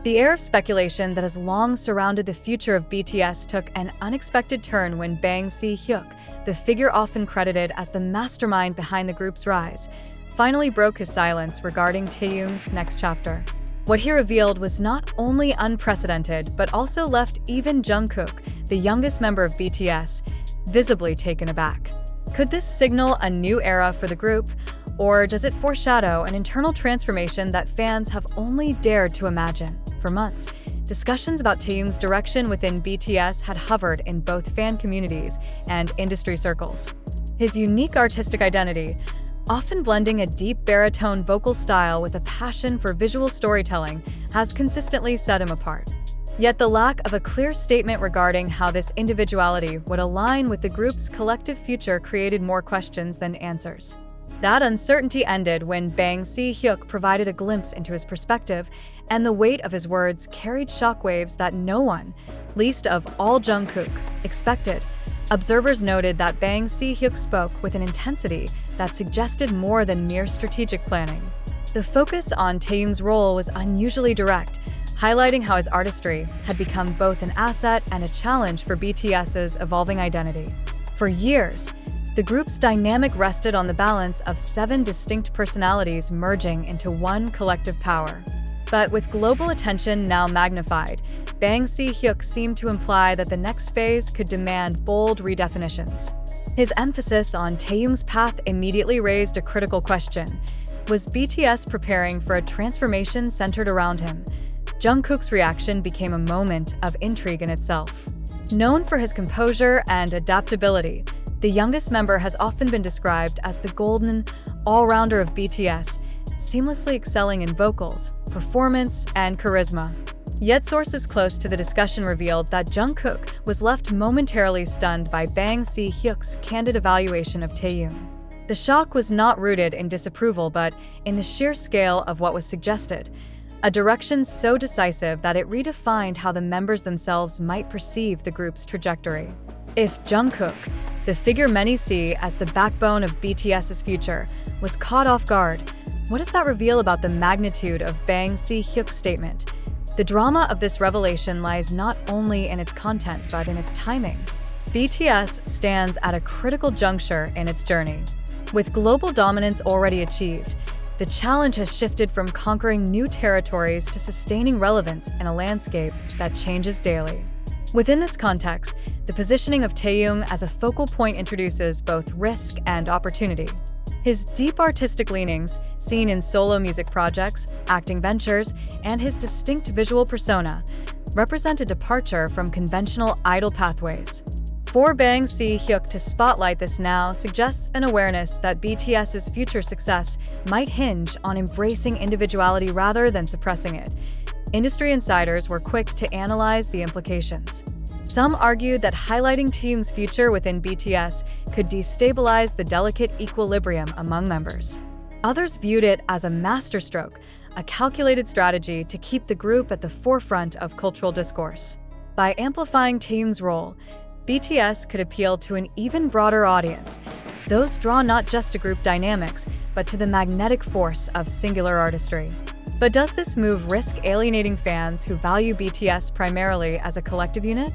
The air of speculation that has long surrounded the future of BTS took an unexpected turn when Si-Hyuk, the figure often credited as the mastermind behind the group's rise, finally broke his silence regarding Taehyung's next chapter. What he revealed was not only unprecedented, but also left even Jungkook, the youngest member of BTS, visibly taken aback. Could this signal a new era for the group, or does it foreshadow an internal transformation that fans have only dared to imagine? For months, discussions about Taehyung's direction within BTS had hovered in both fan communities and industry circles. His unique artistic identity, often blending a deep baritone vocal style with a passion for visual storytelling, has consistently set him apart. Yet the lack of a clear statement regarding how this individuality would align with the group's collective future created more questions than answers. That uncertainty ended when Si-Hyuk provided a glimpse into his perspective, and the weight of his words carried shockwaves that no one, least of all Jungkook, expected. Observers noted that Si-Hyuk spoke with an intensity that suggested more than mere strategic planning. The focus on Taehyung's role was unusually direct, highlighting how his artistry had become both an asset and a challenge for BTS's evolving identity. For years, the group's dynamic rested on the balance of 7 distinct personalities merging into one collective power. But with global attention now magnified, Si-Hyuk seemed to imply that the next phase could demand bold redefinitions. His emphasis on Taehyung's path immediately raised a critical question. Was BTS preparing for a transformation centered around him? Jungkook's reaction became a moment of intrigue in itself. Known for his composure and adaptability, the youngest member has often been described as the golden all-rounder of BTS, seamlessly excelling in vocals, performance, and charisma. Yet sources close to the discussion revealed that Jungkook was left momentarily stunned by Si-Hyuk's candid evaluation of Taehyung. The shock was not rooted in disapproval but in the sheer scale of what was suggested, a direction so decisive that it redefined how the members themselves might perceive the group's trajectory. If Jungkook, the figure many see as the backbone of BTS's future, was caught off guard, what does that reveal about the magnitude of Si-Hyuk's statement? The drama of this revelation lies not only in its content but in its timing. BTS stands at a critical juncture in its journey. With global dominance already achieved, the challenge has shifted from conquering new territories to sustaining relevance in a landscape that changes daily. Within this context, the positioning of Taehyung as a focal point introduces both risk and opportunity. His deep artistic leanings, seen in solo music projects, acting ventures, and his distinct visual persona, represent a departure from conventional idol pathways. For Si-Hyuk to spotlight this now suggests an awareness that BTS's future success might hinge on embracing individuality rather than suppressing it. Industry insiders were quick to analyze the implications. Some argued that highlighting Taehyung's future within BTS could destabilize the delicate equilibrium among members. Others viewed it as a masterstroke, a calculated strategy to keep the group at the forefront of cultural discourse. By amplifying Taehyung's role, BTS could appeal to an even broader audience, those drawn not just to group dynamics, but to the magnetic force of singular artistry. But does this move risk alienating fans who value BTS primarily as a collective unit?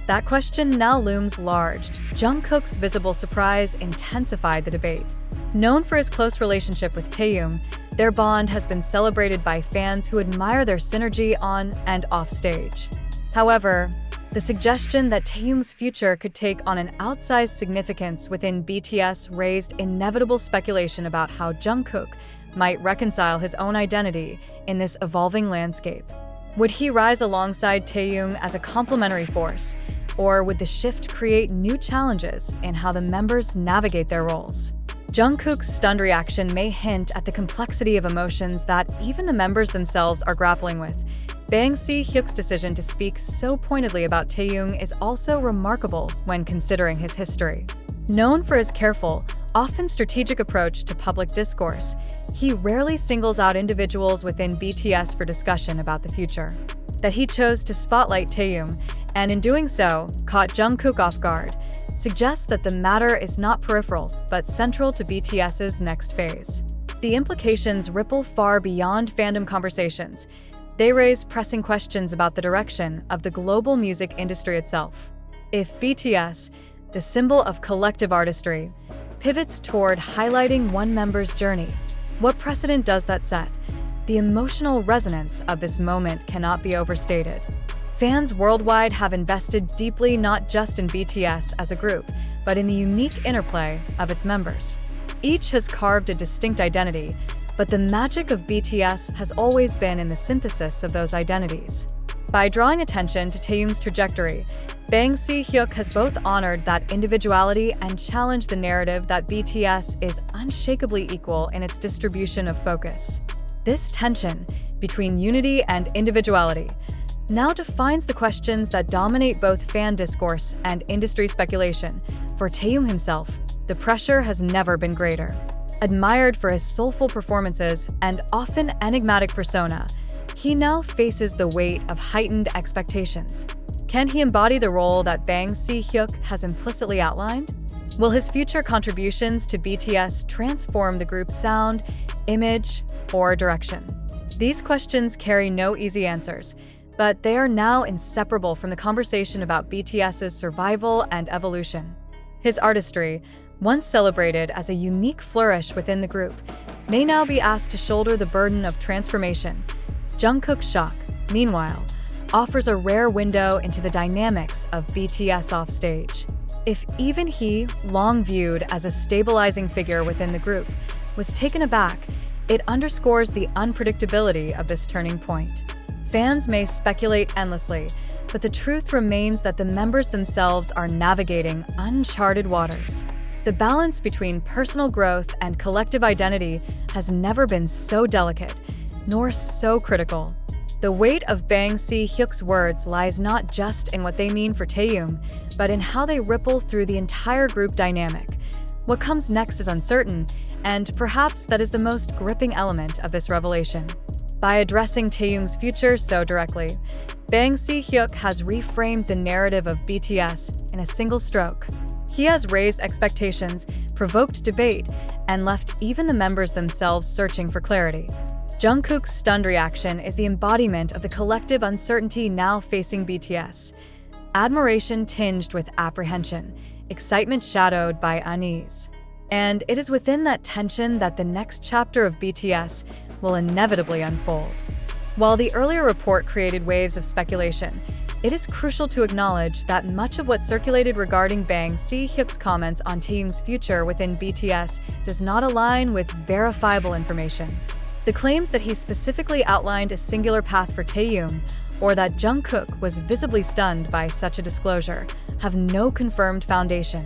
That question now looms large. Jungkook's visible surprise intensified the debate. Known for his close relationship with Taehyung, their bond has been celebrated by fans who admire their synergy on and off stage. However, the suggestion that Taehyung's future could take on an outsized significance within BTS raised inevitable speculation about how Jungkook might reconcile his own identity in this evolving landscape. Would he rise alongside Taehyung as a complementary force, or would the shift create new challenges in how the members navigate their roles? Jungkook's stunned reaction may hint at the complexity of emotions that even the members themselves are grappling with. Si-Hyuk's decision to speak so pointedly about Taehyung is also remarkable when considering his history. Known for his careful, often strategic approach to public discourse, he rarely singles out individuals within BTS for discussion about the future. That he chose to spotlight Taehyung, and in doing so, caught Jungkook off guard, suggests that the matter is not peripheral, but central to BTS's next phase. The implications ripple far beyond fandom conversations. They raise pressing questions about the direction of the global music industry itself. If BTS, the symbol of collective artistry, pivots toward highlighting one member's journey, what precedent does that set? The emotional resonance of this moment cannot be overstated. Fans worldwide have invested deeply not just in BTS as a group, but in the unique interplay of its members. Each has carved a distinct identity, but the magic of BTS has always been in the synthesis of those identities. By drawing attention to Taehyung's trajectory, Si-Hyuk has both honored that individuality and challenged the narrative that BTS is unshakably equal in its distribution of focus. This tension between unity and individuality now defines the questions that dominate both fan discourse and industry speculation. For Taehyung himself, the pressure has never been greater. Admired for his soulful performances and often enigmatic persona, he now faces the weight of heightened expectations. Can he embody the role that Si-Hyuk has implicitly outlined? Will his future contributions to BTS transform the group's sound, image, or direction? These questions carry no easy answers, but they are now inseparable from the conversation about BTS's survival and evolution. His artistry, once celebrated as a unique flourish within the group, may now be asked to shoulder the burden of transformation. Jungkook's shock, meanwhile, offers a rare window into the dynamics of BTS offstage. If even he, long viewed as a stabilizing figure within the group, was taken aback, it underscores the unpredictability of this turning point. Fans may speculate endlessly, but the truth remains that the members themselves are navigating uncharted waters. The balance between personal growth and collective identity has never been so delicate, nor so critical. The weight of Si-Hyuk's words lies not just in what they mean for Taehyung, but in how they ripple through the entire group dynamic. What comes next is uncertain, and perhaps that is the most gripping element of this revelation. By addressing Taehyung's future so directly, Si-Hyuk has reframed the narrative of BTS in a single stroke. He has raised expectations, provoked debate, and left even the members themselves searching for clarity. Jungkook's stunned reaction is the embodiment of the collective uncertainty now facing BTS. Admiration tinged with apprehension, excitement shadowed by unease. And it is within that tension that the next chapter of BTS will inevitably unfold. While the earlier report created waves of speculation, it is crucial to acknowledge that much of what circulated regarding Si-Hyuk's comments on Taehyung's future within BTS does not align with verifiable information. The claims that he specifically outlined a singular path for Taehyung, or that Jungkook was visibly stunned by such a disclosure, have no confirmed foundation.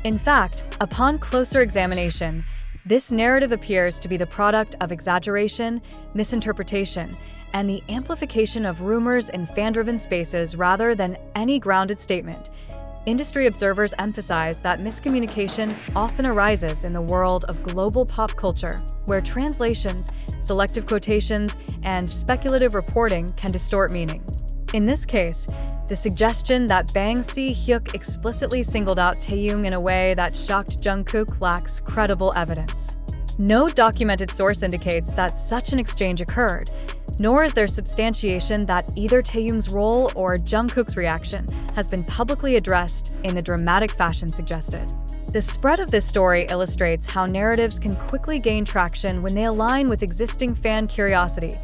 In fact, upon closer examination, this narrative appears to be the product of exaggeration, misinterpretation, and the amplification of rumors in fan-driven spaces rather than any grounded statement. Industry observers emphasize that miscommunication often arises in the world of global pop culture, where translations, selective quotations, and speculative reporting can distort meaning. In this case, the suggestion that Si-Hyuk explicitly singled out Taehyung in a way that shocked Jungkook lacks credible evidence. No documented source indicates that such an exchange occurred, nor is there substantiation that either Taehyung's role or Jungkook's reaction has been publicly addressed in the dramatic fashion suggested. The spread of this story illustrates how narratives can quickly gain traction when they align with existing fan curiosity,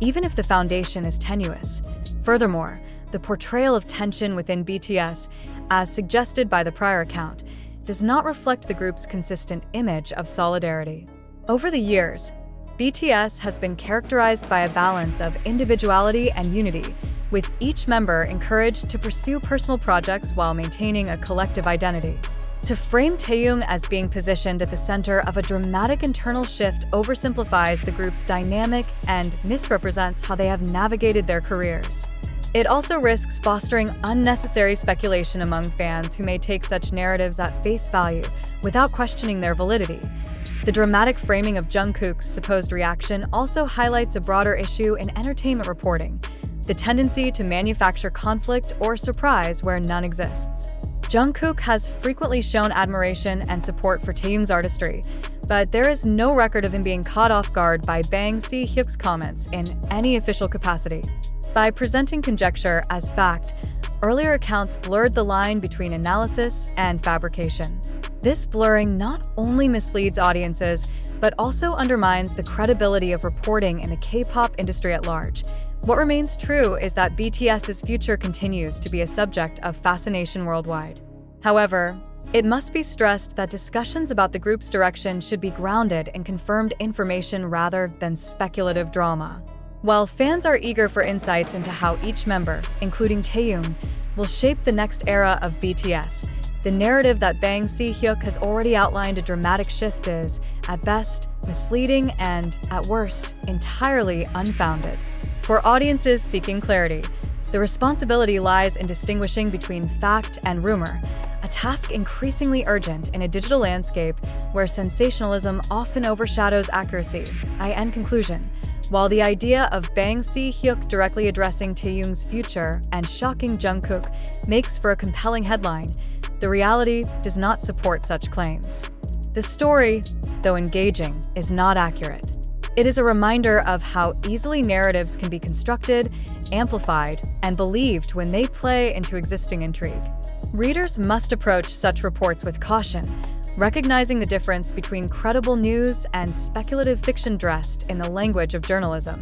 even if the foundation is tenuous. Furthermore, the portrayal of tension within BTS, as suggested by the prior account, does not reflect the group's consistent image of solidarity. Over the years, BTS has been characterized by a balance of individuality and unity, with each member encouraged to pursue personal projects while maintaining a collective identity. To frame Taehyung as being positioned at the center of a dramatic internal shift oversimplifies the group's dynamic and misrepresents how they have navigated their careers. It also risks fostering unnecessary speculation among fans who may take such narratives at face value without questioning their validity. The dramatic framing of Jungkook's supposed reaction also highlights a broader issue in entertainment reporting: the tendency to manufacture conflict or surprise where none exists. Jungkook has frequently shown admiration and support for Taehyung's artistry, but there is no record of him being caught off guard by Bang Si-Hyuk's comments in any official capacity. By presenting conjecture as fact, earlier accounts blurred the line between analysis and fabrication. This blurring not only misleads audiences, but also undermines the credibility of reporting in the K-pop industry at large. What remains true is that BTS's future continues to be a subject of fascination worldwide. However, it must be stressed that discussions about the group's direction should be grounded in confirmed information rather than speculative drama. While fans are eager for insights into how each member, including Taehyung, will shape the next era of BTS, the narrative that Bang Si-Hyuk has already outlined a dramatic shift is, at best, misleading and, at worst, entirely unfounded. For audiences seeking clarity, the responsibility lies in distinguishing between fact and rumor, a task increasingly urgent in a digital landscape where sensationalism often overshadows accuracy. In conclusion, while the idea of Bang Si-Hyuk directly addressing Taehyung's future and shocking Jungkook makes for a compelling headline, the reality does not support such claims. The story, though engaging, is not accurate. It is a reminder of how easily narratives can be constructed, amplified, and believed when they play into existing intrigue. Readers must approach such reports with caution, recognizing the difference between credible news and speculative fiction dressed in the language of journalism.